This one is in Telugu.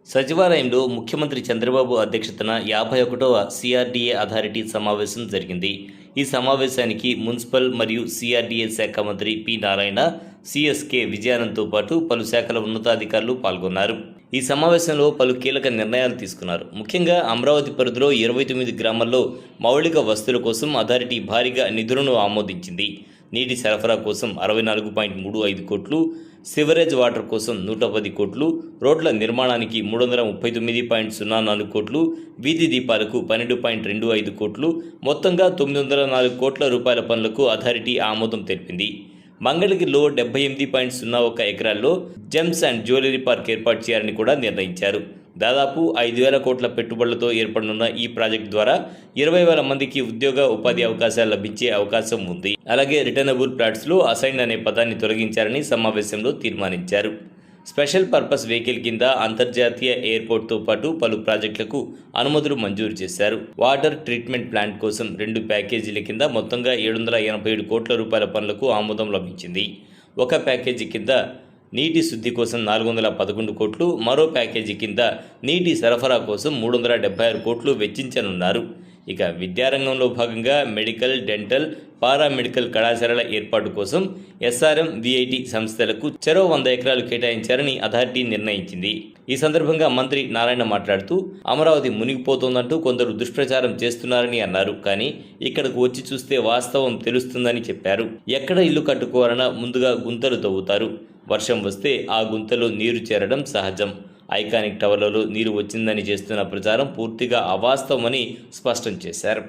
సచివాలయంలో ముఖ్యమంత్రి చంద్రబాబు అధ్యక్షతన 51వ సిఆర్డీఏ అథారిటీ సమావేశం జరిగింది. ఈ సమావేశానికి మున్సిపల్ మరియు సిఆర్డీఏ శాఖ మంత్రి పి నారాయణ, సిఎస్కే విజయానంద్తో పాటు పలు శాఖల ఉన్నతాధికారులు పాల్గొన్నారు. ఈ సమావేశంలో పలు కీలక నిర్ణయాలు తీసుకున్నారు. ముఖ్యంగా అమరావతి పరిధిలో 29 గ్రామాల్లో మౌలిక వసతుల కోసం అథారిటీ భారీగా నిధులను ఆమోదించింది. నీటి సరఫరా కోసం 64.35 కోట్లు, సివరేజ్ వాటర్ కోసం 110 కోట్లు, రోడ్ల నిర్మాణానికి 339.04 కోట్లు, వీధి దీపాలకు 12.25 కోట్లు, మొత్తంగా 904 కోట్ల రూపాయల పనులకు అథారిటీ ఆమోదం తెలిపింది. మంగళగిరిలో 78.01 ఎకరాల్లో జెమ్స్ అండ్ జ్యువెలరీ పార్క్ ఏర్పాటు చేయాలని కూడా నిర్ణయించారు. దాదాపు 5,000 కోట్ల పెట్టుబడులతో ఏర్పడనున్న ఈ ప్రాజెక్టు ద్వారా 20,000 మందికి ఉద్యోగ ఉపాధి అవకాశాలు లభించే అవకాశం ఉంది. అలాగే రిటర్నబుల్ ప్లాట్స్లో అసైన్డ్ అనే పదాన్ని తొలగించారని సమావేశంలో తీర్మానించారు. స్పెషల్ పర్పస్ వెహికల్ కింద అంతర్జాతీయ ఎయిర్పోర్ట్తో పాటు పలు ప్రాజెక్టులకు అనుమతులు మంజూరు చేశారు. వాటర్ ట్రీట్మెంట్ ప్లాంట్ కోసం 2 ప్యాకేజీల కింద మొత్తంగా 787 కోట్ల రూపాయల పనులకు ఆమోదం లభించింది. ఒక ప్యాకేజీ కింద నీటి శుద్ధి కోసం 411 కోట్లు, మరో ప్యాకేజీ కింద నీటి సరఫరా కోసం 376 కోట్లు వెచ్చించనున్నారు. ఇక విద్యారంగంలో భాగంగా మెడికల్, డెంటల్, పారామెడికల్ కళాశాలల ఏర్పాటు కోసం ఎస్ఆర్ఎం, విఐటి సంస్థలకు చెరో 100 ఎకరాలు కేటాయించారని అథారిటీ నిర్ణయించింది. ఈ సందర్భంగా మంత్రి నారాయణ మాట్లాడుతూ, అమరావతి మునిగిపోతోందంటూ కొందరు దుష్ప్రచారం చేస్తున్నారని అన్నారు. కానీ ఇక్కడకు వచ్చి చూస్తే వాస్తవం తెలుస్తుందని చెప్పారు. ఎక్కడ ఇల్లు కట్టుకోవాలన్నా ముందుగా గుంతలు తవ్వుతారు. వర్షం వస్తే ఆ గుంతలో నీరు చేరడం సహజం. ఐకానిక్ టవర్లలో నీరు వచ్చిందని చేస్తున్న ప్రచారం పూర్తిగా అవాస్తవమని స్పష్టం చేశారు.